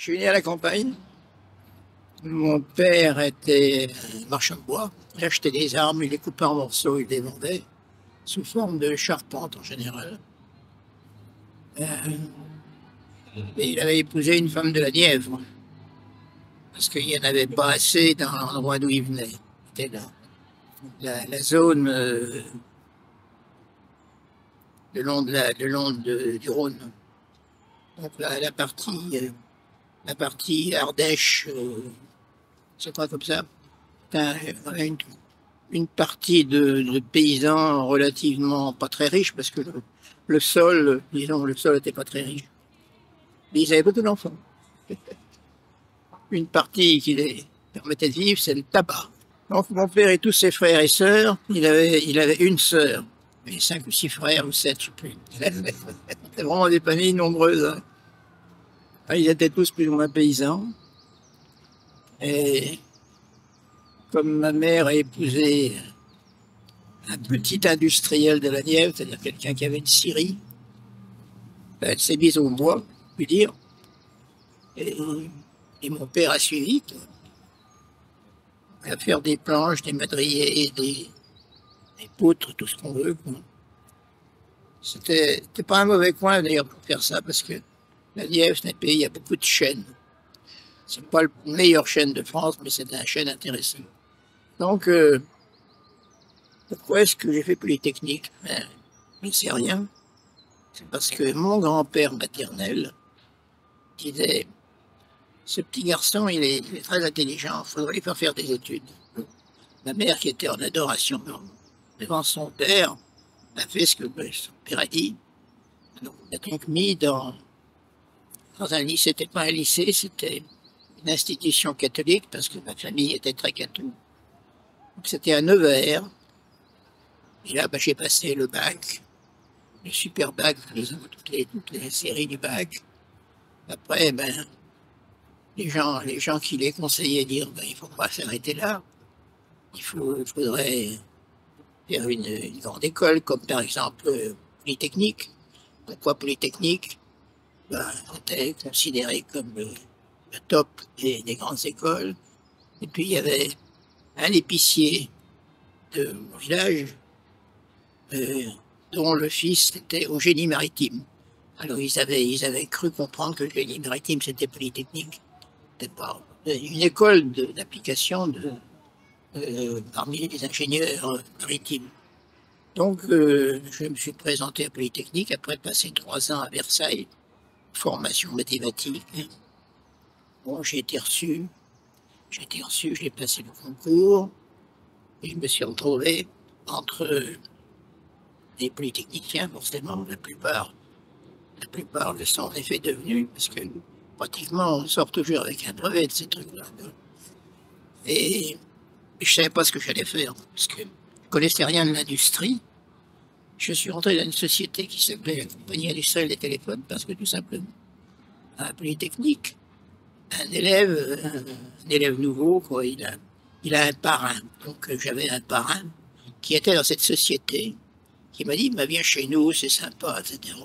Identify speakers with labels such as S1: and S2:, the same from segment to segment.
S1: Je suis né à la campagne. Mon père était marchand de bois. Il achetait des arbres, il les coupait en morceaux, il les vendait sous forme de charpente en général. Euh, et il avait épousé une femme de la Nièvre, parce qu'il n'y en avait pas assez dans l'endroit d'où il venait. C'était la zone le long du Rhône. Donc la partie Ardèche, c'est pas comme ça. Voilà, une partie de paysans relativement pas très riches, parce que le sol, disons, le sol n'était pas très riche. Mais ils avaient beaucoup d'enfants. Une partie qui les permettait de vivre, c'est le tabac. Donc mon père et tous ses frères et sœurs, il avait une sœur, et 5 ou 6 frères ou 7, je sais plus. C'était vraiment des familles nombreuses, hein. Ils étaient tous plus ou moins paysans. Et comme ma mère a épousé un petit industriel de la Nièvre, c'est-à-dire quelqu'un qui avait une scierie, ben, elle s'est mise au bois, on peut dire. Et, et mon père a suivi, quoi, à faire des planches, des madriers, des poutres, tout ce qu'on veut, quoi. C'était pas un mauvais coin d'ailleurs pour faire ça, parce que la Nièvre, c'est un pays, il y a beaucoup de chênes. C'est pas le meilleur chêne de France, mais c'est un chêne intéressant. Donc, pourquoi est-ce que j'ai fait Polytechnique? Ben, je ne sais rien. C'est parce que mon grand-père maternel disait, ce petit garçon, il est très intelligent, il faudrait lui faire des études. Ma mère, qui était en adoration devant son père, a fait ce que son père a dit. Donc, on l'a donc mis dans un lycée. C'était pas un lycée, c'était une institution catholique, parce que ma famille était très catholique. Donc, c'était à Nevers. Et là, ben, j'ai passé le bac, le super bac, toutes les séries du bac. Après, ben, les gens qui les conseillaient dire, ben, il faut pas s'arrêter là. Il faudrait faire une grande école, comme par exemple Polytechnique. Pourquoi Polytechnique? Ben, c'était considéré comme le top des grandes écoles. Et puis il y avait un épicier de mon village euh, dont le fils était au génie maritime. Alors ils avaient cru comprendre que le génie maritime c'était Polytechnique. C'était pas une école d'application parmi les ingénieurs maritimes. Donc, je me suis présenté à Polytechnique après passer 3 ans à Versailles, formation mathématique. Bon, j'ai passé le concours et je me suis retrouvé entre des polytechniciens, forcément, la plupart le sont en effet devenus, parce que pratiquement on sort toujours avec un brevet de ces trucs-là. Et je ne savais pas ce que j'allais faire, parce que je ne connaissais rien de l'industrie. Je suis rentré dans une société qui s'appelait la Compagnie industrielle des téléphones, parce que tout simplement, à Polytechnique, un élève nouveau, quoi, il a un parrain. Donc j'avais un parrain qui était dans cette société, qui m'a dit, bah, viens chez nous, c'est sympa, etc.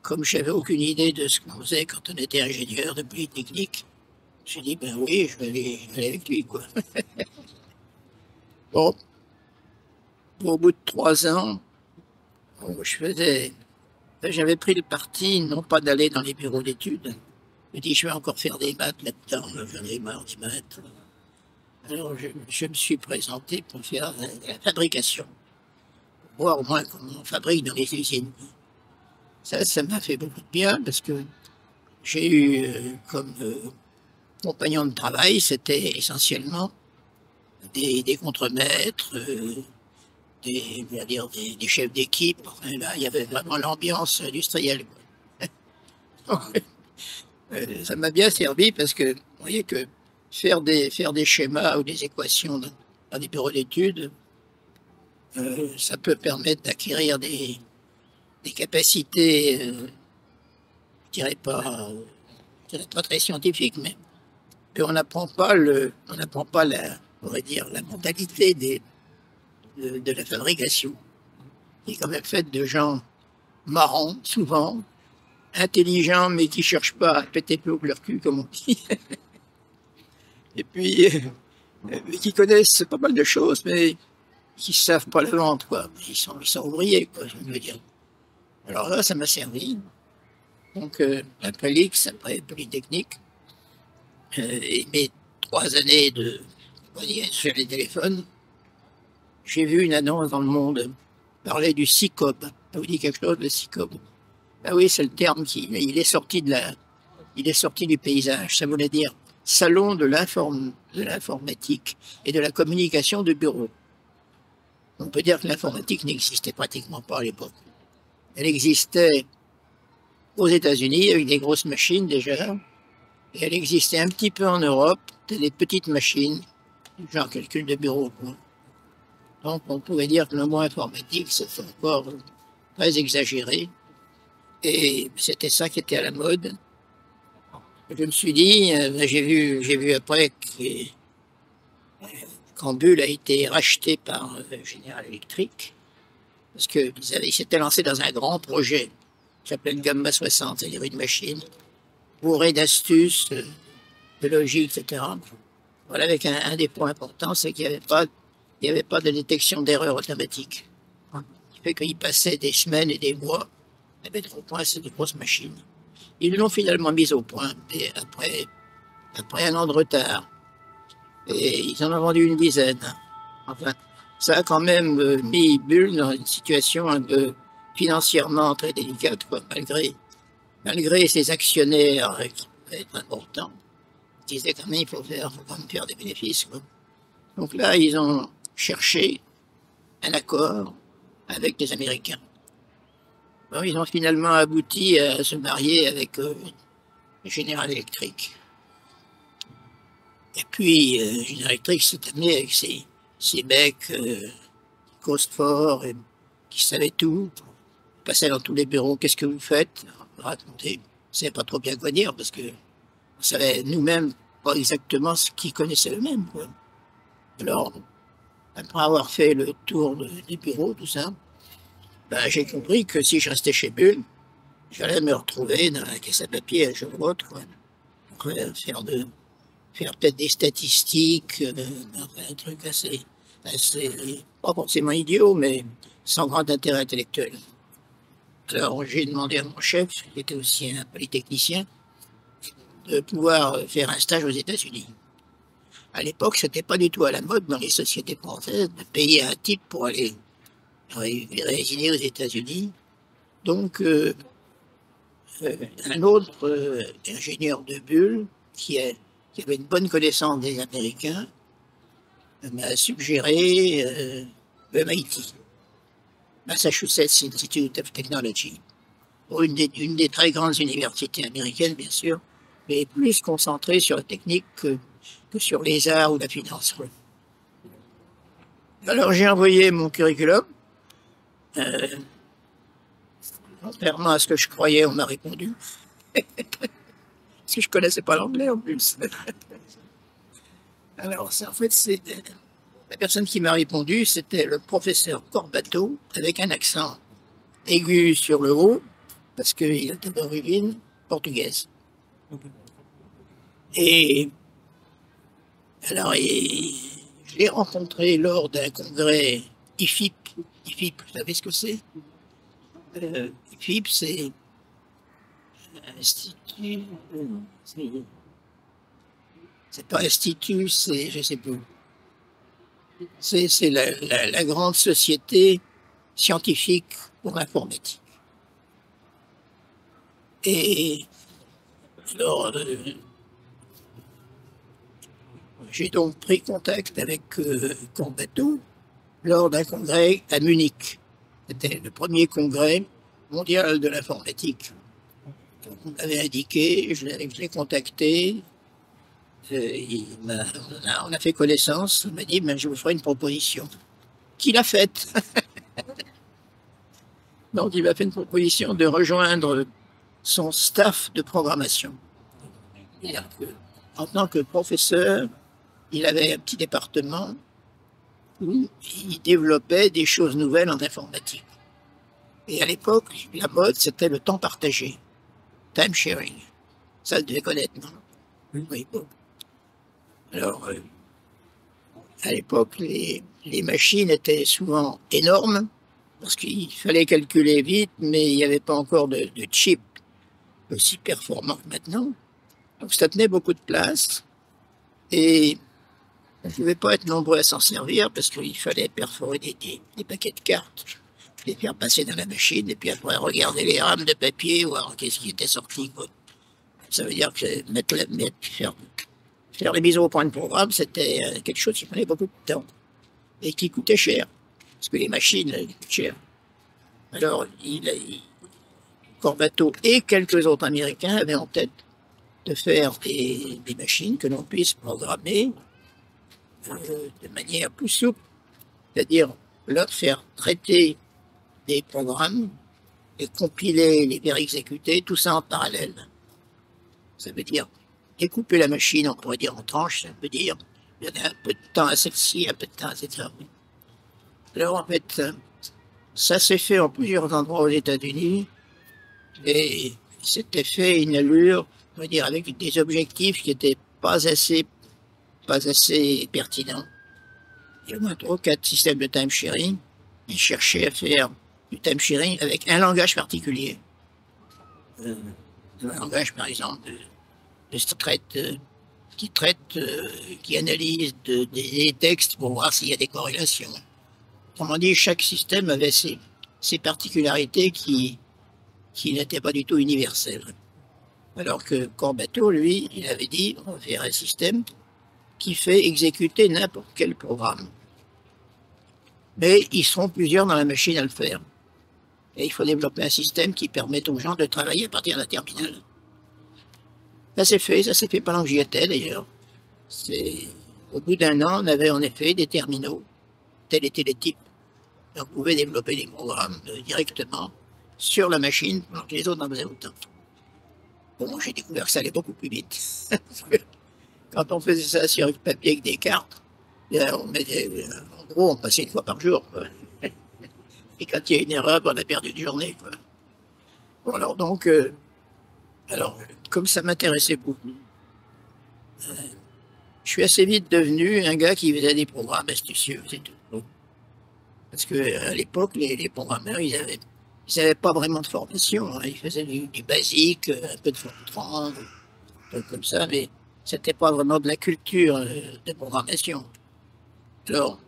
S1: Comme j'avais aucune idée de ce qu'on faisait quand on était ingénieur de Polytechnique, je me suis dit, ben oui, je vais aller avec lui, quoi. Bon, au bout de 3 ans, bon, j'avais pris le parti, non pas d'aller dans les bureaux d'études. Je me dis, je vais encore faire des maths là-dedans, j'en ai marre des maths. Alors, je me suis présenté pour faire la fabrication, pour voir au moins comment on fabrique dans les usines. Ça m'a fait beaucoup de bien, parce que j'ai eu comme compagnons de travail, c'était essentiellement des contremaîtres, des chefs d'équipe. Enfin, là, il y avait vraiment l'ambiance industrielle. Ça m'a bien servi, parce que vous voyez que faire des schémas ou des équations dans des bureaux d'études, ça peut permettre d'acquérir des capacités, je dirais pas, je dirais pas très scientifiques, mais on n'apprend pas on n'apprend pas on va dire, la mentalité de la fabrication, qui est quand même faite de gens marrants, souvent, intelligents, mais qui cherchent pas à péter plus haut que leur cul, comme on dit. Et puis, qui connaissent pas mal de choses, mais qui savent pas le vendre, quoi. Ils sont ouvriers, quoi, je veux dire. Alors là, ça m'a servi. Donc, après l'X, après Polytechnique, et mes 3 années de sur les téléphones, j'ai vu une annonce dans le Monde parler du SICOB. Ça vous dit quelque chose, le SICOB? Ah oui, c'est le terme il est sorti il est sorti du paysage. Ça voulait dire Salon de l'informatique et de la communication de bureau. On peut dire que l'informatique n'existait pratiquement pas à l'époque. Elle existait aux États-Unis avec des grosses machines déjà, et elle existait un petit peu en Europe, des petites machines, genre calcul de bureau, quoi. Donc on pouvait dire que le mot informatique, c'était encore très exagéré, et c'était ça qui était à la mode. Je me suis dit, j'ai vu après quand Bull a été racheté par General Electric, parce qu'ils s'étaient lancés dans un grand projet qui s'appelait le Gamma 60, c'est-à-dire une machine bourrée d'astuces, de logique, etc. Voilà, avec un des points importants, c'est qu'il n'y avait pas de détection d'erreur automatique. Ce qui fait qu'ils passaient des semaines et des mois à mettre au point ces grosses machines. Ils l'ont finalement mise au point, et après un an de retard. Et ils en ont vendu une dizaine. Enfin, ça a quand même mis Bull dans une situation un peu financièrement très délicate, quoi, malgré ses actionnaires qui pouvaient être importants. Ils disaient quand même il faut quand même faire des bénéfices, quoi. Donc là, ils ont cherché un accord avec les Américains. Bon, ils ont finalement abouti à se marier avec General Electric. Et puis, General Electric s'est amené avec ces mecs qui causent fort et qui savaient tout. Ils passaient dans tous les bureaux, qu'est-ce que vous faites? Racontez. On ne savait pas trop bien quoi dire parce que on savait nous-mêmes pas exactement ce qu'ils connaissaient eux-mêmes, quoi. Alors, après avoir fait le tour des bureaux, tout ça, ben, j'ai compris que si je restais chez Bull, j'allais me retrouver dans la caisse à papier un jour ou l'autre, quoi. Faire peut-être des statistiques, un truc assez, pas forcément idiot, mais sans grand intérêt intellectuel. Alors j'ai demandé à mon chef, qui était aussi un polytechnicien, de pouvoir faire un stage aux États-Unis. À l'époque, c'était pas du tout à la mode dans les sociétés françaises de payer un type pour aller résider aux États-Unis. Donc, un autre ingénieur de Bull, qui avait une bonne connaissance des Américains, m'a suggéré MIT, Massachusetts Institute of Technology, une des très grandes universités américaines, bien sûr, mais plus concentrée sur la technique que sur les arts ou la finance. Alors j'ai envoyé mon curriculum. Contrairement à ce que je croyais, on m'a répondu. Parce que je connaissais pas l'anglais en plus. Alors, en fait, la personne qui m'a répondu, c'était le professeur Corbato, avec un accent aigu sur le haut, parce qu'il était d'origine portugaise. Et alors, je l'ai rencontré lors d'un congrès IFIP. IFIP, vous savez ce que c'est? IFIP, c'est Institut. C'est pas institut, c'est, je sais plus. C'est la grande société scientifique pour l'informatique. Et alors, j'ai donc pris contact avec Corbato lors d'un congrès à Munich. C'était le premier congrès mondial de l'informatique. On m'avait indiqué, je l'ai contacté, on a fait connaissance, il m'a dit, ben, je vous ferai une proposition. Qu'il a faite. Donc il m'a fait une proposition de rejoindre son staff de programmation. En tant que professeur, il avait un petit département où il développait des choses nouvelles en informatique. Et à l'époque, la mode, c'était le temps partagé. time sharing. Ça, vous devez connaître, non? Oui, bon. Alors, à l'époque, les machines étaient souvent énormes, parce qu'il fallait calculer vite, mais il n'y avait pas encore de chip aussi performant que maintenant. Donc ça tenait beaucoup de place, et on ne pouvait pas être nombreux à s'en servir, parce qu'il fallait perforer des paquets de cartes, les faire passer dans la machine, et puis après regarder les rames de papier, voir qu'est-ce qui était sorti, quoi. Ça veut dire que faire les mises au point de programme, c'était quelque chose qui prenait beaucoup de temps et qui coûtait cher, parce que les machines coûtent cher. Alors, Corbato et quelques autres Américains avaient en tête de faire des machines que l'on puisse programmer de manière plus souple, c'est-à-dire leur faire traiter des programmes et compiler, les faire exécuter, tout ça en parallèle. Ça veut dire découper la machine, on pourrait dire en tranches, ça veut dire il y en a un peu de temps à celle-ci, un peu de temps à celle-ci. Alors en fait, ça s'est fait en plusieurs endroits aux États-Unis et c'était fait une allure, on va dire, avec des objectifs qui n'étaient pas assez pertinents. Il y a au moins 3 ou 4 systèmes de time sharing. Ils cherchaient à faire du time sharing avec un langage particulier. Un langage, par exemple, qui analyse des textes pour voir s'il y a des corrélations. Autrement dit, chaque système avait ses particularités qui n'étaient pas du tout universelles. Alors que Corbato, lui, il avait dit, on va faire un système qui fait exécuter n'importe quel programme. Mais ils seront plusieurs dans la machine à le faire. Et il faut développer un système qui permette aux gens de travailler à partir d'un terminal. Ça s'est fait pendant que j'y étais d'ailleurs. Au bout d'1 an, on avait en effet des terminaux, tels étaient les types. Et on pouvait développer des programmes directement sur la machine, pendant que les autres en faisaient autant. Bon, j'ai découvert que ça allait beaucoup plus vite. Quand on faisait ça sur le papier avec des cartes, en gros, on passait 1 fois par jour, quoi. Et quand il y a une erreur, on a perdu une journée, quoi. Bon, alors donc, comme ça m'intéressait beaucoup, je suis assez vite devenu un gars qui faisait des programmes astucieux, c'est tout. Parce que à l'époque, les programmeurs, ils avaient pas vraiment de formation, hein. Ils faisaient du basique, un peu de Fortran, un peu comme ça, mais c'était pas vraiment de la culture de programmation. Alors,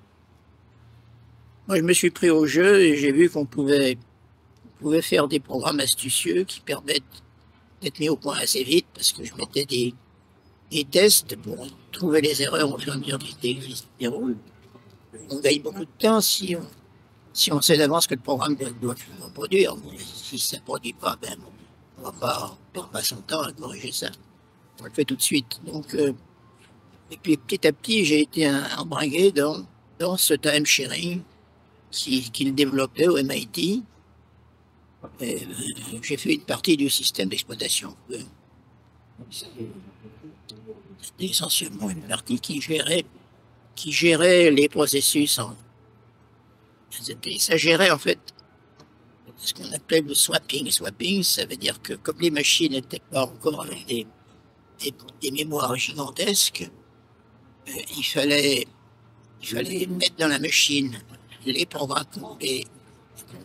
S1: moi, je me suis pris au jeu et j'ai vu qu'on pouvait faire des programmes astucieux qui permettent d'être mis au point assez vite, parce que je mettais des tests pour trouver les erreurs au fur et à mesure qu'ils se déroulent. On gagne beaucoup de temps si on sait d'avance que le programme doit produire. Si ça ne produit pas, ben, on ne va pas perdre son temps à corriger ça. On le fait tout de suite. Donc, et puis petit à petit, j'ai été embringué dans ce time sharing qu'il développait au MIT. J'ai fait une partie du système d'exploitation. C'était essentiellement une partie qui gérait les processus. Ça gérait en fait ce qu'on appelait le swapping. Swapping, ça veut dire que comme les machines n'étaient pas encore avec des mémoires gigantesques, il fallait mettre dans la machine les programmes qu'on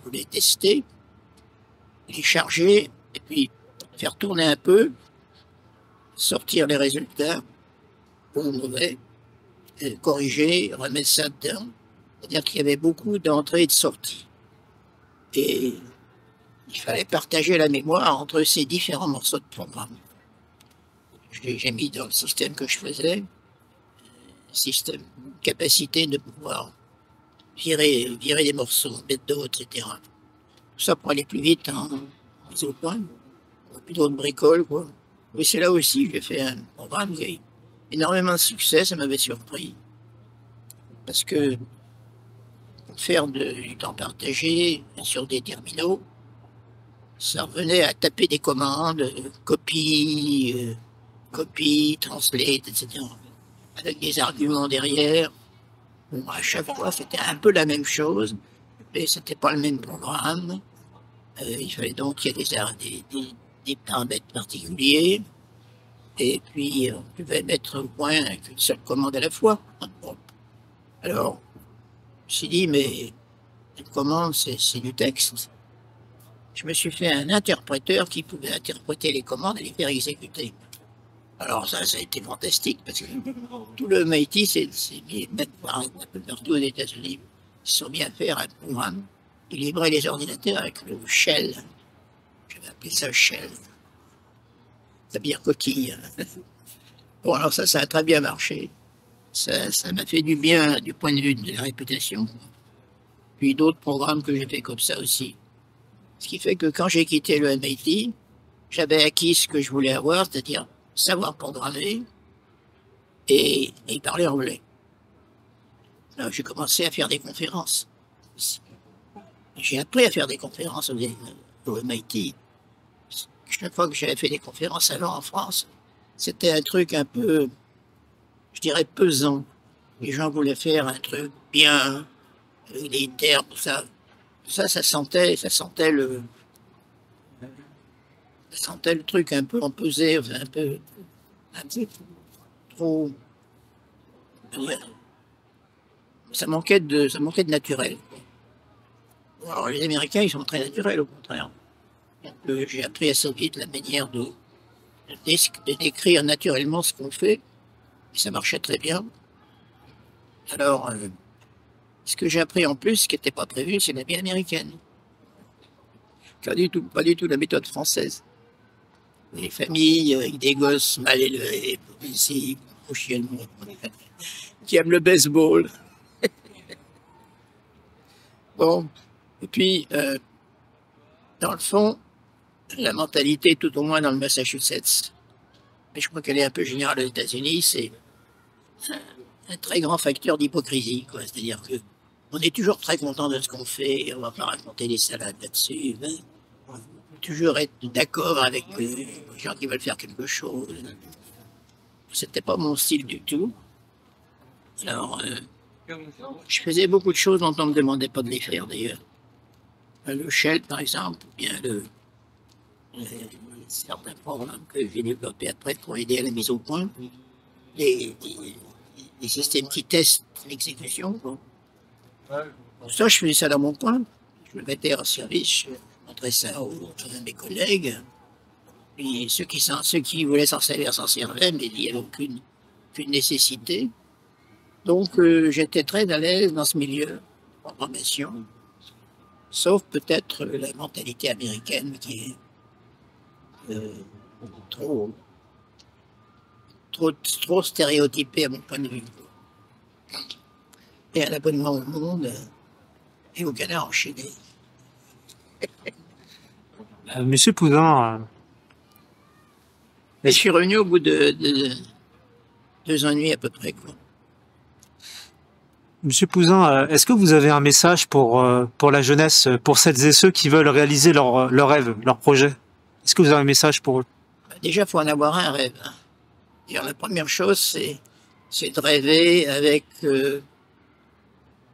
S1: voulait tester, les charger, et puis faire tourner un peu, sortir les résultats, bons ou mauvais, corriger, remettre ça dedans. C'est-à-dire qu'il y avait beaucoup d'entrées et de sorties. Et il fallait partager la mémoire entre ces différents morceaux de programme. J'ai mis dans le système que je faisais, système, capacité de pouvoir virer des morceaux, mettre d'autres, etc. Tout ça pour aller plus vite en mise au point, plutôt de bricole, quoi. Mais c'est là aussi que j'ai fait un programme qui a eu énormément de succès, ça m'avait surpris. Parce que pour faire du temps partagé sur des terminaux, ça revenait à taper des commandes, copie, translate, etc. Avec des arguments derrière. Bon, à chaque fois, c'était un peu la même chose, mais c'était pas le même programme. Il fallait donc qu'il y ait des paramètres particuliers, et puis on pouvait mettre au point qu'une seule commande à la fois. Bon. Alors, je me suis dit, mais une commande, c'est du texte. Je me suis fait un interpréteur qui pouvait interpréter les commandes et les faire exécuter. Alors ça a été fantastique, parce que tout le MIT s'est mis, même un peu partout aux États-Unis, ils se sont mis à faire un programme qui livrait les ordinateurs avec le shell. Je vais appeler ça shell. Ça veut dire coquille. Bon, alors ça a très bien marché. Ça m'a fait du bien du point de vue de la réputation. Puis d'autres programmes que j'ai fait comme ça aussi. Ce qui fait que quand j'ai quitté le MIT, j'avais acquis ce que je voulais avoir, c'est-à-dire savoir programmer et parler anglais. Alors j'ai commencé à faire des conférences. J'ai appris à faire des conférences au MIT. Chaque fois que j'avais fait des conférences avant en France, c'était un truc un peu, je dirais, pesant. Les gens voulaient faire un truc bien, avec des termes, tout ça. Ça sentait le truc un peu empesé, un peu trop. Ouais. Ça manquait de naturel. Alors, les Américains, ils sont très naturels, au contraire. J'ai appris assez vite la manière de décrire naturellement ce qu'on fait, et ça marchait très bien. Alors, ce que j'ai appris en plus, ce qui n'était pas prévu, c'est la vie américaine. Pas du tout la méthode française. Les familles avec des gosses mal élevés, ici, prochainement, qui aiment le baseball. Bon, et puis, dans le fond, la mentalité, tout au moins dans le Massachusetts, mais je crois qu'elle est un peu générale aux États-Unis, c'est un très grand facteur d'hypocrisie, quoi. C'est-à-dire que on est toujours très content de ce qu'on fait, on va pas raconter des salades là-dessus, hein. On va toujours être d'accord avec les gens qui veulent faire quelque chose. C'était pas mon style du tout. Alors, je faisais beaucoup de choses dont on ne me demandait pas de les faire d'ailleurs. Le shell, par exemple, ou bien certains programmes que j'ai développés après pour aider à la mise au point, les systèmes qui testent l'exécution. Bon. Ça, je faisais ça dans mon coin. Je me mettais en service, je montrais ça à mes collègues. Et ceux qui voulaient s'en servir s'en servaient, mais il n'y avait aucune nécessité. Donc, j'étais très à l'aise dans ce milieu de programmation, sauf peut-être la mentalité américaine qui est trop stéréotypée à mon point de vue. Et un abonnement au monde et au canard enchaîné.
S2: Monsieur Pouzin,
S1: Et je suis revenu au bout de 2 ans et demi à peu près, quoi.
S2: Monsieur Pouzin, est-ce que vous avez un message pour la jeunesse, pour celles et ceux qui veulent réaliser leurs rêves, leurs projets? Est-ce que vous avez un message pour eux?
S1: Déjà, il faut en avoir un rêve. Et la première chose, c'est de rêver avec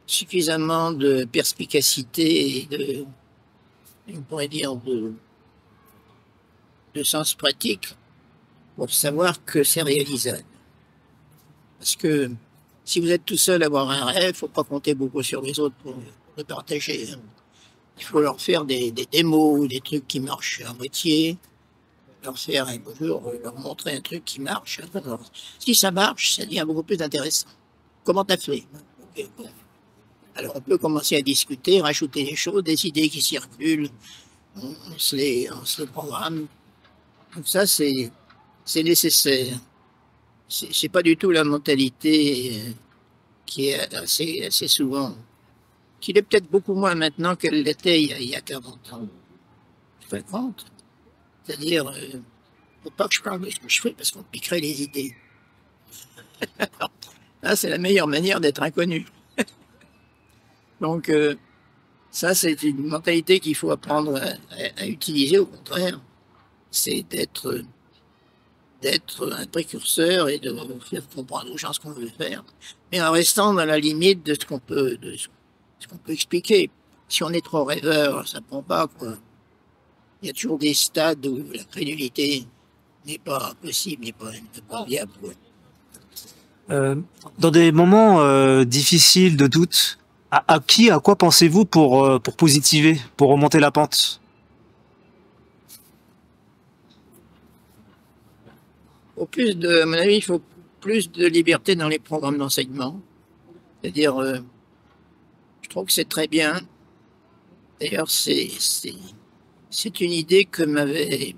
S1: suffisamment de perspicacité et on pourrait dire, de sens pratique pour savoir que c'est réalisable. Parce que si vous êtes tout seul à avoir un rêve, il ne faut pas compter beaucoup sur les autres pour le partager. Il faut leur faire des démos, des trucs qui marchent à moitié, leur faire un beau jour, leur montrer un truc qui marche. Alors, si ça marche, ça devient beaucoup plus intéressant. Comment t'as fait? Okay, bon. Alors on peut commencer à discuter, rajouter des choses, des idées qui circulent, on se les programme. Donc ça, c'est nécessaire. C'est pas du tout la mentalité qui est assez souvent, qui l'est peut-être beaucoup moins maintenant qu'elle l'était il y a 40 ans. 50. C'est-à-dire, faut pas que je parle de ce que je fais parce qu'on piquerait les idées. Là, c'est la meilleure manière d'être inconnu. Donc, ça, c'est une mentalité qu'il faut apprendre à utiliser, au contraire. C'est d'être un précurseur et de faire comprendre aux gens ce qu'on veut faire, mais en restant dans la limite de ce qu'on peut expliquer. Si on est trop rêveur, ça prend pas, quoi. il y a toujours des stades où la crédulité n'est pas possible, n'est pas viable. Ouais.
S2: Euh, Dans des moments difficiles de doute, à quoi pensez-vous pour positiver, pour remonter la pente?
S1: À mon avis, il faut plus de liberté dans les programmes d'enseignement. C'est-à-dire, je trouve que c'est très bien. D'ailleurs, c'est une idée que m'avait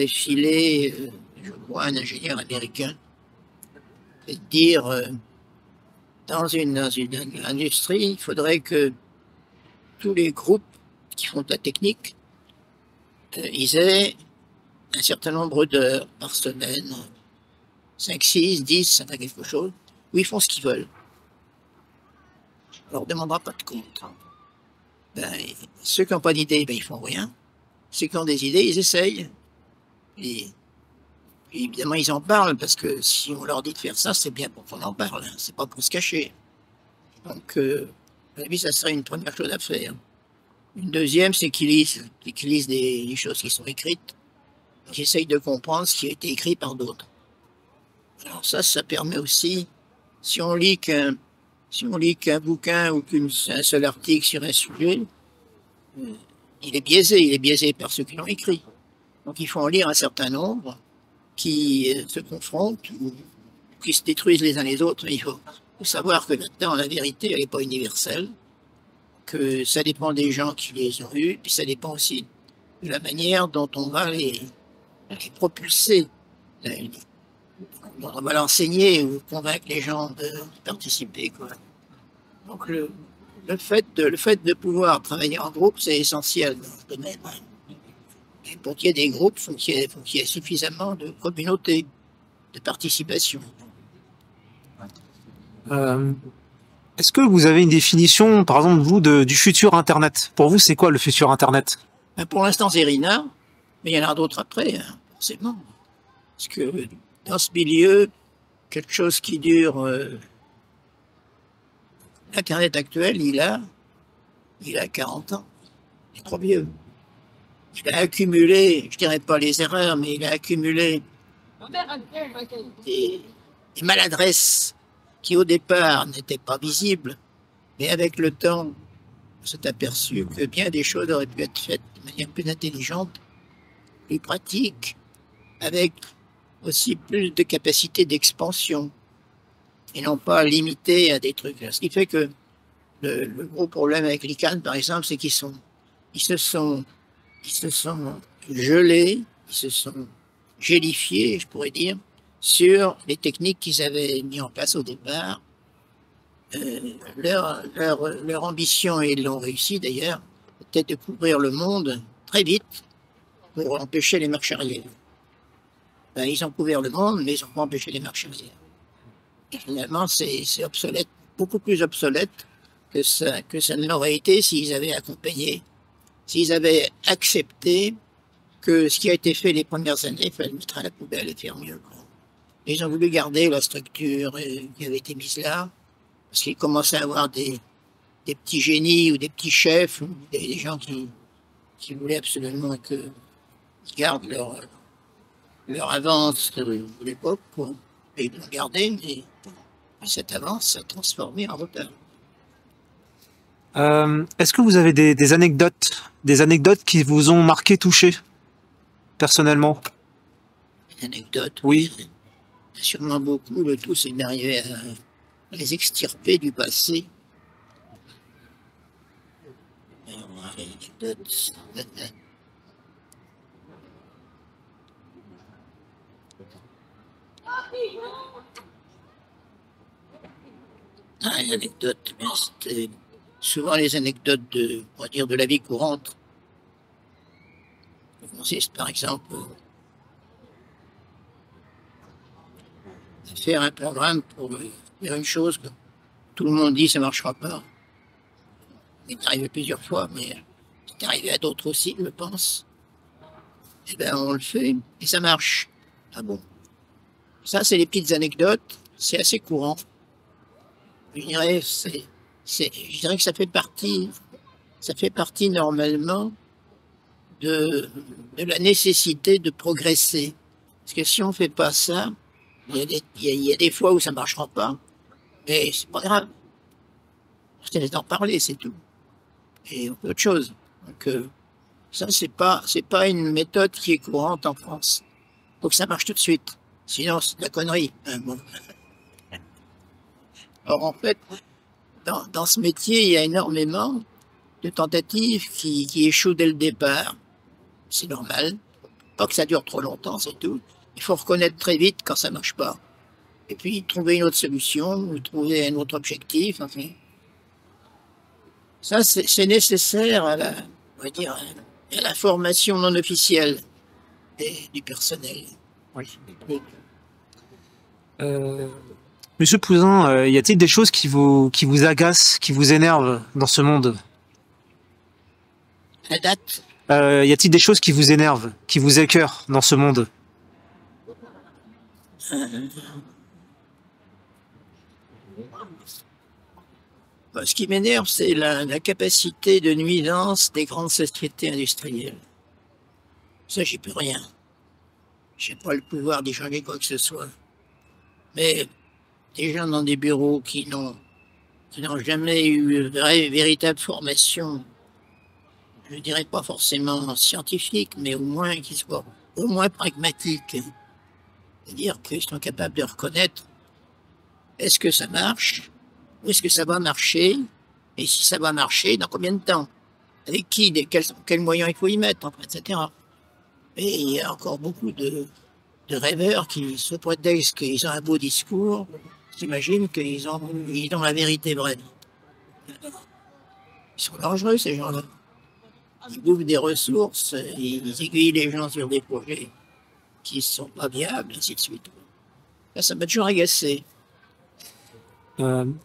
S1: filé, je crois, un ingénieur américain. C'est de dire, dans une industrie, il faudrait que tous les groupes qui font de la technique, ils aient un certain nombre d'heures par semaine, 5, 6, 10, ça fait quelque chose, où ils font ce qu'ils veulent. On leur demandera pas de compte. Ben, ceux qui n'ont pas d'idée, ben, ils font rien. Ceux qui ont des idées, ils essayent. Et évidemment, ils en parlent parce que si on leur dit de faire ça, c'est bien pour qu'on en parle. Hein. C'est pas pour se cacher. Donc, à mon avis, ça serait une première chose à faire. Une deuxième, c'est qu'ils lisent des choses qui sont écrites. Qu'ils essayent de comprendre ce qui a été écrit par d'autres. Alors ça permet aussi, si on lit qu'un bouquin ou qu'un seul article sur un sujet, il est biaisé par ceux qui l'ont écrit. Donc il faut en lire un certain nombre qui se confrontent ou qui se détruisent les uns les autres. Il faut savoir que là-dedans, la vérité, elle n'est pas universelle, que ça dépend des gens qui les ont eus, puis ça dépend aussi de la manière dont on va les propulser. On va l'enseigner ou convaincre les gens de participer. Quoi. Donc le fait de pouvoir travailler en groupe, c'est essentiel dans ce domaine. Et pour qu'il y ait des groupes, il faut qu'il y ait suffisamment de communautés, de participation.
S2: Est-ce que vous avez une définition, par exemple, vous, du futur Internet? Pour vous, c'est quoi le futur Internet?
S1: Ben pour l'instant, c'est RINA, mais il y en aura d'autres après, hein, forcément. Parce que dans ce milieu, quelque chose qui dure... L'Internet actuel, il a 40 ans. Il est trop vieux. Il a accumulé, je dirais pas les erreurs, mais il a accumulé des maladresses qui au départ n'étaient pas visibles, mais avec le temps, on s'est aperçu que bien des choses auraient pu être faites de manière plus intelligente, plus pratique, avec aussi plus de capacité d'expansion, et non pas limité à des trucs. Ce qui fait que le gros problème avec l'ICANN, par exemple, c'est ils se sont gelés, ils se sont gélifiés, je pourrais dire, sur les techniques qu'ils avaient mis en place au départ. Leur ambition, et ils l'ont réussi d'ailleurs, était de couvrir le monde très vite pour empêcher les marches arrière. Ben, ils ont couvert le monde, mais ils n'ont pas empêché les marches arrière. Et finalement, c'est obsolète, beaucoup plus obsolète que ça ne l'aurait été s'ils avaient accompagné, s'ils avaient accepté que ce qui a été fait les premières années, il fallait le mettre à la poubelle et faire mieux. Quoi. Ils ont voulu garder la structure qui avait été mise là, parce qu'ils commençaient à avoir des petits génies ou des petits chefs, ou des gens qui voulaient absolument qu'ils gardent leur avance de l'époque, quoi. Et ils l'ont gardé, mais cette avance s'est transformée en retard.
S2: Est-ce que vous avez des anecdotes qui vous ont marqué, touché, personnellement?
S1: Une anecdote,
S2: Oui.
S1: sûrement beaucoup. Le tout, c'est d'arriver à les extirper du passé. Alors, anecdote. Une anecdote, mais c'était souvent les anecdotes on va dire, de la vie courante. Ça consiste, par exemple, à faire un programme pour faire une chose que tout le monde dit ça ne marchera pas. C'est arrivé plusieurs fois, mais c'est arrivé à d'autres aussi, je pense. Et bien, on le fait et ça marche. Ah bon. Ça, c'est les petites anecdotes. C'est assez courant. Je dirais, je dirais que ça fait partie normalement de, de la nécessité de progresser. Parce que si on ne fait pas ça, il y a des fois où ça ne marchera pas, mais c'est pas grave. C'est d'en parler, c'est tout. Et on fait autre chose. Donc, ça, c'est pas une méthode qui est courante en France. Faut que ça marche tout de suite. Sinon, c'est de la connerie. Bon. Alors, en fait, dans ce métier, il y a énormément de tentatives qui échouent dès le départ. C'est normal. Pas que ça dure trop longtemps, c'est tout. Il faut reconnaître très vite quand ça marche pas. Et puis, trouver une autre solution, ou trouver un autre objectif, enfin. Ça, c'est nécessaire à la, on va dire, à la formation non officielle du personnel.
S2: Oui. Monsieur Pouzin, y a-t-il des choses qui vous agacent, qui vous énervent dans ce monde?
S1: À date,
S2: Y a-t-il des choses qui vous énervent, qui vous écœurent dans ce monde?
S1: ce qui m'énerve, c'est la capacité de nuisance des grandes sociétés industrielles. Ça, j'y peux rien. J'ai pas le pouvoir d'y changer quoi que ce soit. Mais des gens dans des bureaux qui n'ont jamais eu de véritable formation, je dirais pas forcément scientifique, mais au moins qui soient au moins pragmatiques. C'est-à-dire qu'ils sont capables de reconnaître est-ce que ça marche, ou est-ce que ça va marcher, et si ça va marcher, dans combien de temps, avec qui, quels moyens il faut y mettre, etc. Et il y a encore beaucoup de rêveurs qui se prétextent qu'ils ont un beau discours, s'imaginent qu'ils ont la vérité vraie. Ils sont dangereux, ces gens-là. Ils bouffent des ressources, ils aiguillent les gens sur des projets qui ne sont pas viables, ainsi de suite. Là, ça m'a toujours agacé.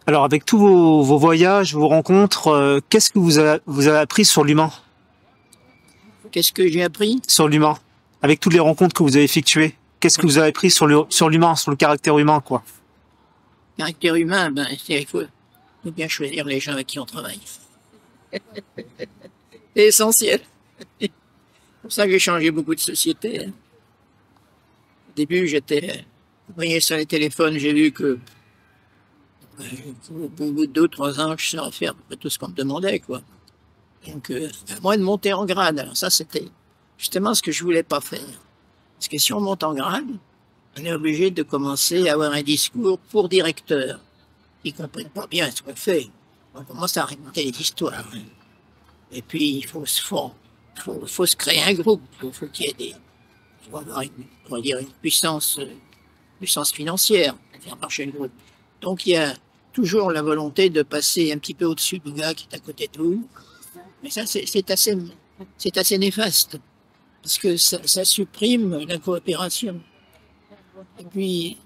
S2: Alors, avec tous vos voyages, vos rencontres, qu'est-ce que vous avez appris sur l'humain?
S1: Qu'est-ce que j'ai appris?
S2: Sur l'humain. Avec toutes les rencontres que vous avez effectuées, qu'est-ce que vous avez appris sur l'humain, sur le caractère humain, quoi?
S1: Caractère humain, ben, il faut bien choisir les gens avec qui on travaille. C'est essentiel. C'est pour ça que j'ai changé beaucoup de sociétés. Hein. Au début, j'étais voyez sur les téléphones, j'ai vu que au bout de 2 ou 3 ans, je saurais faire tout ce qu'on me demandait, quoi. Donc, à moins de monter en grade. Alors ça, c'était justement ce que je voulais pas faire. Parce que si on monte en grade, on est obligé de commencer à avoir un discours pour directeur. Ils comprennent pas bien ce qu'on fait. On commence à raconter des histoires. Hein. Et puis, il faut se créer un groupe. Il faut qu'il y ait il faut avoir on va dire une puissance financière pour faire marcher le groupe. Donc, il y a toujours la volonté de passer un petit peu au-dessus du gars qui est à côté de vous. Mais ça, c'est assez néfaste. Parce que ça supprime la coopération. Et puis,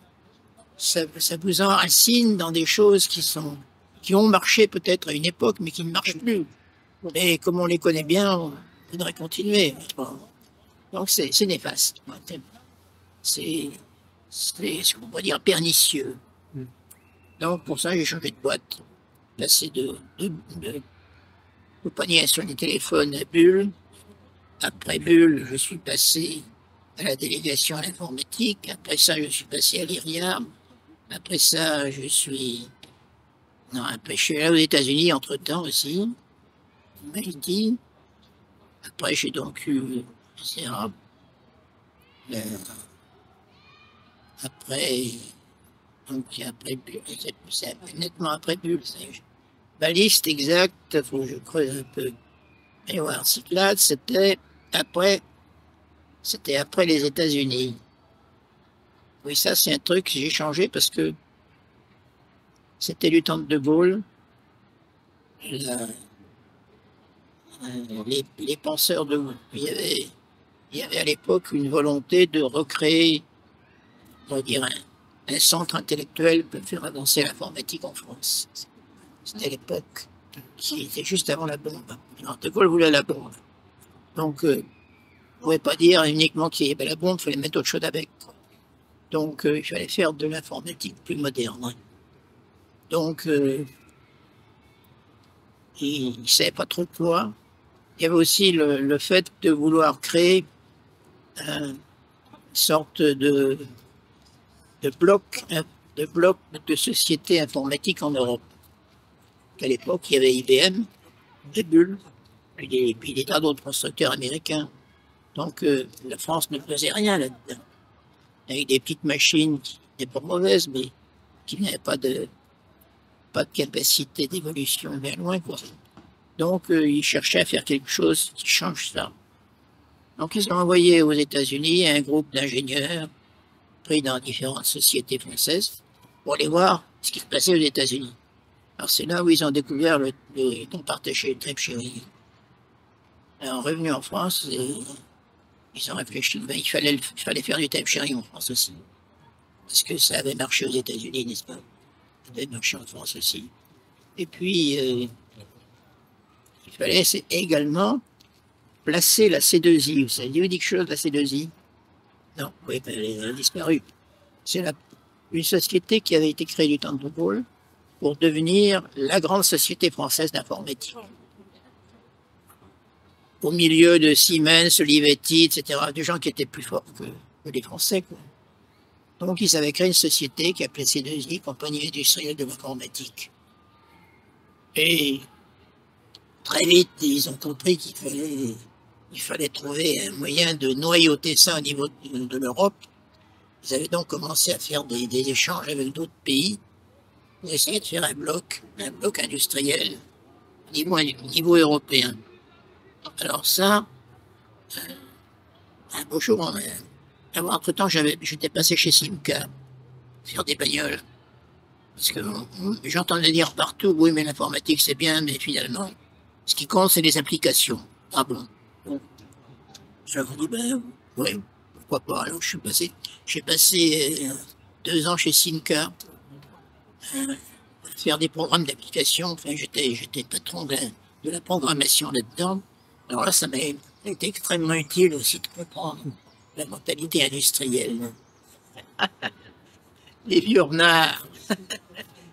S1: ça vous enracine dans des choses qui ont marché peut-être à une époque, mais qui ne marchent plus. Et comme on les connaît bien, on voudrait continuer. Donc, c'est néfaste. C'est ce qu'on pourrait dire pernicieux. Donc, pour ça, j'ai changé de boîte. Passé de compagnie sur les téléphones à Bull. Après Bull, je suis passé à la délégation à l'informatique. Après ça, je suis passé à l'IRIA. Après ça, je suis allé aux États-Unis entre-temps aussi. En Haïti. Après, j'ai donc eu après Bull, c'est nettement après Bull. Ma liste exacte, il faut que je creuse un peu. Et voilà, Cyclades, c'était après les États-Unis. Oui, ça, c'est un truc que j'ai changé parce que c'était du temps de De Gaulle. Les penseurs il y avait à l'époque une volonté de recréer, on va dire, un centre intellectuel pour faire avancer l'informatique en France. C'était l'époque qui était juste avant la bombe. Alors, De Gaulle voulait la bombe. Donc, on ne pouvait pas dire uniquement qu'il y avait la bombe, il fallait mettre autre chose avec. Donc, il fallait faire de l'informatique plus moderne. Hein. Donc, il ne savait pas trop quoi. il y avait aussi le fait de vouloir créer une sorte de bloc, de bloc de société informatique en Europe. À l'époque, il y avait IBM, Bull, puis des tas d'autres constructeurs américains. Donc la France ne faisait rien là-dedans. Avec des petites machines qui n'étaient pas mauvaises, mais qui n'avaient pas de capacité d'évolution bien loin, quoi. Donc ils cherchaient à faire quelque chose qui change ça. Donc ils ont envoyé aux États-Unis un groupe d'ingénieurs pris dans différentes sociétés françaises pour aller voir ce qui se passait aux États-Unis. Alors c'est là où ils ont découvert le temps partagé, le trip sharing. Alors revenus en France, ils ont réfléchi, ben, il fallait faire du time sharing en France aussi. Parce que ça avait marché aux États-Unis, n'est-ce pas? Ça avait marché en France aussi. Et puis, il fallait également placer la C2I. Vous savez dire quelque chose, la C2I? Non, oui, ben, elle a disparu. C'est une société qui avait été créée du temps de Gaulle pour devenir la grande société française d'informatique. Au milieu de Siemens, Olivetti, etc., des gens qui étaient plus forts que les Français, quoi. Donc, ils avaient créé une société qui appelait C2I, Compagnie industrielle de l'informatique. Et très vite, ils ont compris qu'il fallait trouver un moyen de noyauter ça au niveau de l'Europe. Ils avaient donc commencé à faire des échanges avec d'autres pays. Ils essayaient de faire un bloc industriel au niveau européen. Alors ça, un beau jour, entre-temps, j'étais passé chez Simca, faire des bagnoles. Parce que j'entendais dire partout, oui, mais l'informatique c'est bien, mais finalement, ce qui compte, c'est les applications. Ah bon? J'avais dit, ben, oui, pourquoi pas. Alors, j'ai passé 2 ans chez Simca, faire des programmes d'application. Enfin, j'étais patron de la programmation là-dedans. Alors là, ça m'a été extrêmement utile aussi de comprendre la mentalité industrielle. Les vieux renards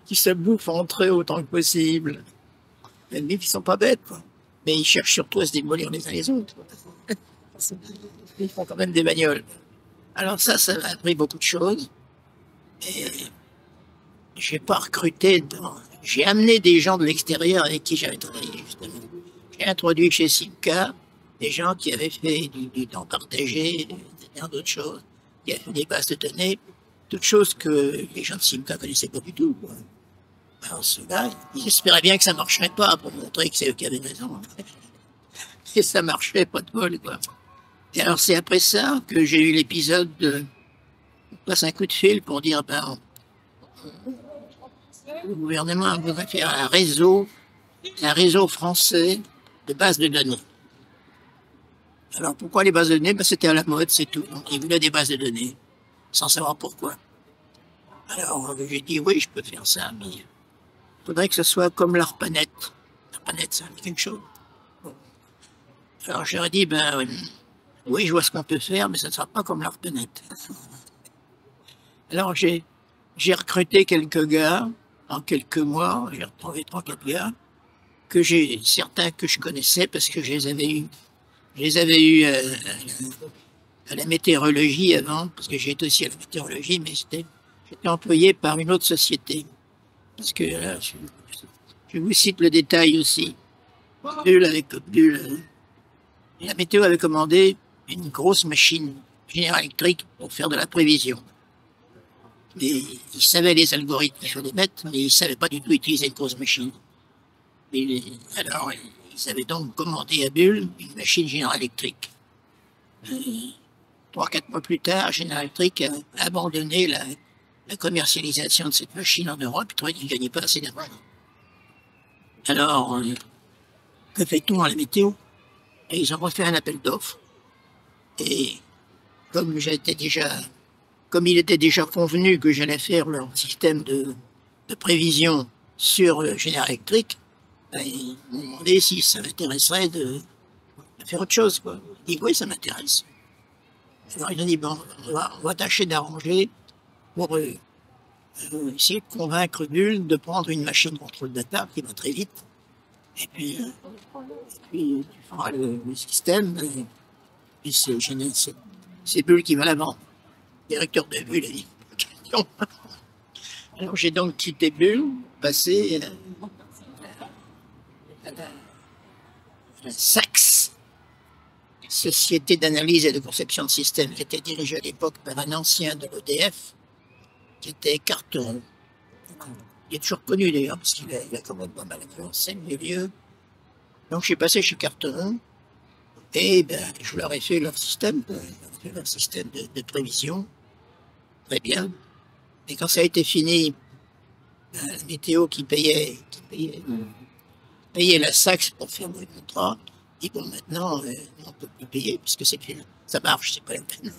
S1: qui se bouffent entre eux autant que possible. Même ils sont pas bêtes, quoi. Mais ils cherchent surtout à se démolir les uns les autres. Ils font quand même des bagnoles. Alors ça m'a appris beaucoup de choses. Et j'ai pas recruté, j'ai amené des gens de l'extérieur avec qui j'avais travaillé, justement. J'ai introduit chez Simca des gens qui avaient fait du temps partagé, d'autres choses, qui avaient fait des bases de données, toutes choses que les gens de Simca connaissaient pas du tout, quoi. Alors ceux-là, ils espéraient bien que ça marcherait pas pour montrer que c'est eux qui avaient raison. Et ça marchait, pas de bol, quoi. Et alors c'est après ça que j'ai eu l'épisode de on passe un coup de fil pour dire ben le gouvernement voudrait faire un réseau français de bases de données. Alors pourquoi les bases de données? Ben, c'était à la mode, c'est tout. Donc ils voulaient des bases de données, sans savoir pourquoi. Alors j'ai dit oui, je peux faire ça, mais il faudrait que ce soit comme l'ARPANET. l'ARPANET, ça me dit quelque chose. Bon. Alors j'aurais dit ben oui, je vois ce qu'on peut faire, mais ça ne sera pas comme l'ARPANET. Alors j'ai recruté quelques gars en quelques mois, j'ai retrouvé 3-4 gars certains que je connaissais parce que je les avais eus à la météorologie avant, parce que j'étais aussi à la météorologie, mais j'étais employé par une autre société. Parce que là, je vous cite le détail aussi. La météo avait commandé une grosse machine General Electric pour faire de la prévision. Mais ils savaient les algorithmes qu'il fallait mettre, mais ils ne savaient pas du tout utiliser une grosse machine. Alors, ils avaient donc commandé à Bull une machine General Electric. 3-4 mois plus tard, General Electric a abandonné la commercialisation de cette machine en Europe, il trouvait qu'ils ne gagnaient pas assez d'argent. Alors, que fait-on à la météo? Et ils ont refait un appel d'offres. Et comme il était déjà convenu que j'allais faire leur système de prévision sur General Electric, ben, ils m'ont demandé si ça m'intéresserait de faire autre chose, quoi. J'ai dit oui, ça m'intéresse. Alors ils ont dit bon, on va tâcher d'arranger pour essayer de convaincre Bull de prendre une machine contrôle data qui va très vite Et puis tu feras le système, et puis c'est Bull qui va l'avant. Le directeur de Bull a dit. Alors j'ai donc quitté Bull, passé à la SACS, Société d'analyse et de conception de systèmes, qui était dirigée à l'époque par un ancien de l'EDF, qui était Carteron. Il est toujours connu d'ailleurs, parce qu'il a quand même pas mal influencé le milieu. Donc je suis passé chez Carteron, et ben, je leur ai fait leur système, de prévision. Très bien. Et quand ça a été fini, la météo qui payait la SACS pour faire le contrat, dit bon maintenant on peut plus payer puisque c'est fini. Ça marche, c'est pas la peine.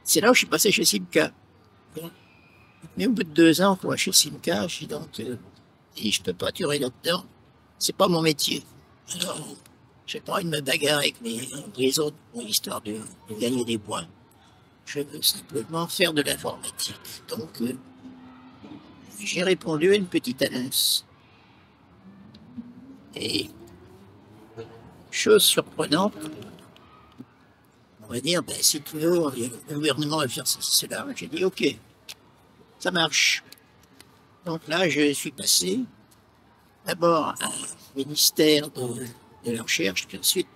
S1: C'est là où je suis passé chez Simca. Mais au bout de 2 ans, quoi, chez Simca, je suis donc dit je peux pas durer là-dedans. C'est pas mon métier. Alors, j'ai pas envie de me bagarrer avec les autres pour l'histoire de gagner des points. Je veux simplement faire de l'informatique. Donc, j'ai répondu à une petite annonce. Et, chose surprenante, on va dire, ben, si tu veux, le gouvernement va faire cela. J'ai dit, ok, ça marche. Donc là, je suis passé d'abord à un ministère de la Recherche, puis ensuite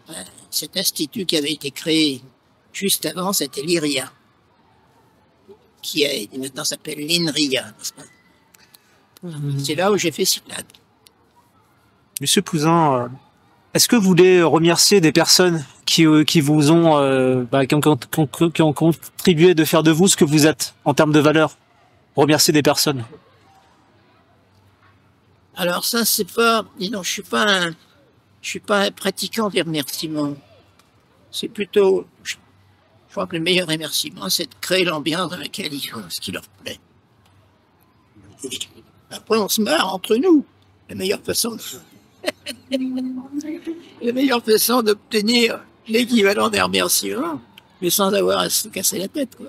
S1: à cet institut qui avait été créé juste avant, c'était l'IRIA, qui maintenant s'appelle l'INRIA. C'est là où j'ai fait Cyclade.
S2: Monsieur Pouzin, est-ce que vous voulez remercier des personnes qui vous ont, qui ont contribué de faire de vous ce que vous êtes en termes de valeur? Remercier des personnes.
S1: Alors ça, c'est pas, disons, je suis pas un pratiquant des remerciements. C'est plutôt, je crois que le meilleur remerciement, c'est de créer l'ambiance dans laquelle ils font ce qui leur plaît. Et après, on se marre entre nous. La meilleure façon d'obtenir l'équivalent des remerciements, mais sans avoir à se casser la tête, quoi.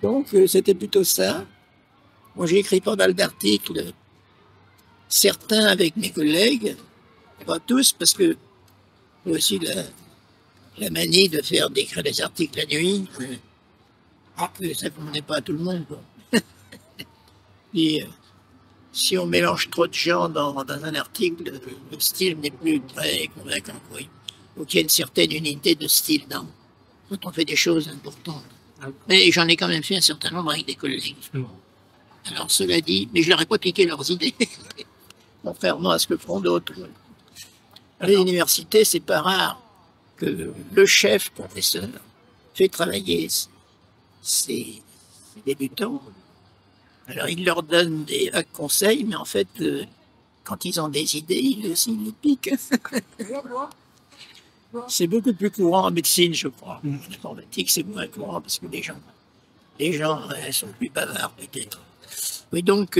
S1: Donc, c'était plutôt ça. Moi, j'ai écrit pas mal d'articles, certains avec mes collègues, pas tous, parce que aussi la manie de d'écrire des articles la nuit, ça ne convenait pas à tout le monde, quoi. Puis, si on mélange trop de gens dans un article, le style n'est plus très convaincant. Oui. Donc il y a une certaine unité de style quand on fait des choses importantes. Mais j'en ai quand même fait un certain nombre avec des collègues. Alors cela dit, mais je leur ai pas piqué leurs idées, contrairement à ce que feront d'autres. À l'université, c'est pas rare que le chef professeur fait travailler ses débutants. Alors, il leur donne des vagues conseils, mais en fait, quand ils ont des idées, ils les piquent. C'est beaucoup plus courant en médecine, je crois. En informatique, c'est moins courant parce que les gens sont plus bavards, peut-être. Oui, donc,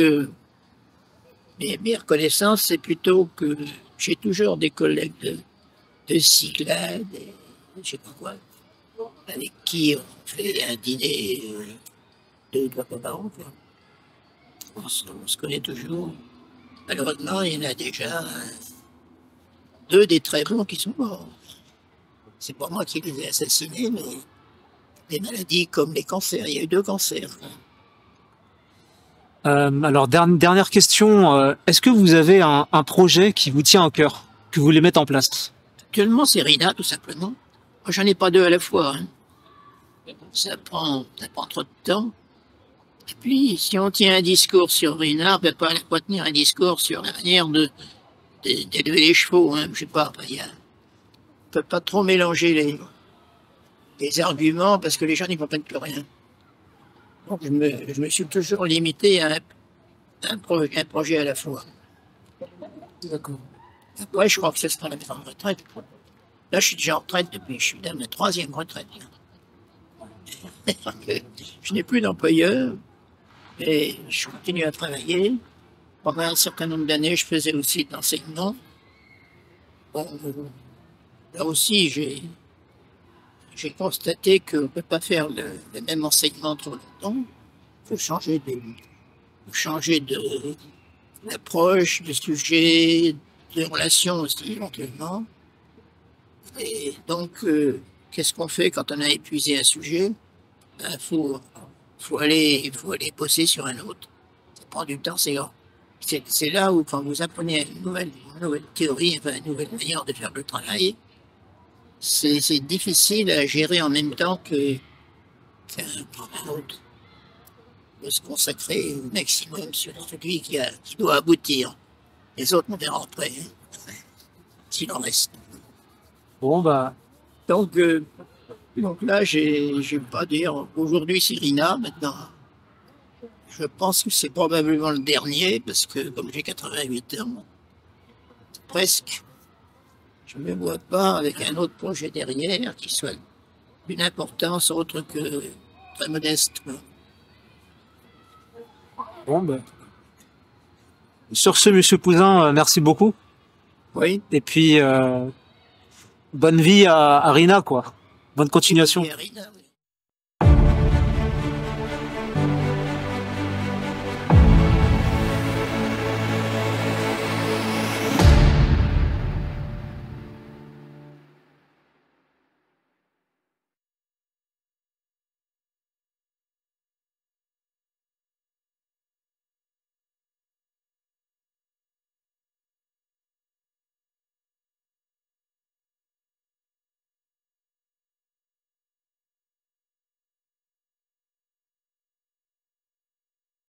S1: mes reconnaissances, c'est plutôt que j'ai toujours des collègues de Cyclade, je sais pas quoi, avec qui on fait un dîner 2 ou 3 fois par an, quoi. On se connaît toujours. Malheureusement, il y en a déjà 2 des très bons qui sont morts. C'est pas moi qui les ai assassinés, mais des maladies comme les cancers. Il y a eu 2 cancers.
S2: Alors, dernière question. Est-ce que vous avez un projet qui vous tient au cœur, que vous voulez mettre en place?
S1: Actuellement, c'est RINA, tout simplement. Moi, j'en ai pas 2 à la fois. Hein. Ça prend trop de temps. Et puis, si on tient un discours sur RINA, on ne peut pas tenir un discours sur la manière d'élever les chevaux. Hein. Je sais pas, on ne peut pas trop mélanger les arguments parce que les gens n'y comprennent plus rien. Donc, je me suis toujours limité à un projet à la fois.
S2: D'accord.
S1: Après, je crois que ce sera la grande retraite. Là, je suis déjà en retraite depuis, je suis dans ma 3e retraite. Je n'ai plus d'employeur. Et je continue à travailler. Pendant un certain nombre d'années, je faisais aussi de l'enseignement. Bon, là aussi, j'ai constaté qu'on ne peut pas faire le même enseignement trop longtemps. Il faut changer d'approche, de sujet, de relations aussi éventuellement. Et donc, qu'est-ce qu'on fait quand on a épuisé un sujet? Il faut aller bosser sur un autre. Ça prend du temps, c'est là où quand vous apprenez une nouvelle théorie, enfin, une nouvelle manière de faire le travail, c'est difficile à gérer en même temps qu'un autre. De se consacrer au maximum sur celui qui doit aboutir. Les autres, on verra après, hein, s'il en reste.
S2: Bon, bah,
S1: Donc, donc là, j'ai pas à dire, aujourd'hui c'est Rina, maintenant. Je pense que c'est probablement le dernier, parce que comme j'ai 88 ans, presque, je ne me vois pas avec un autre projet derrière qui soit d'une importance autre que très modeste.
S2: bon, bah. Sur ce, Monsieur Pouzin, merci beaucoup.
S1: Oui.
S2: Et puis, bonne vie à Rina, quoi. Bonne continuation.
S1: Et Rina, oui.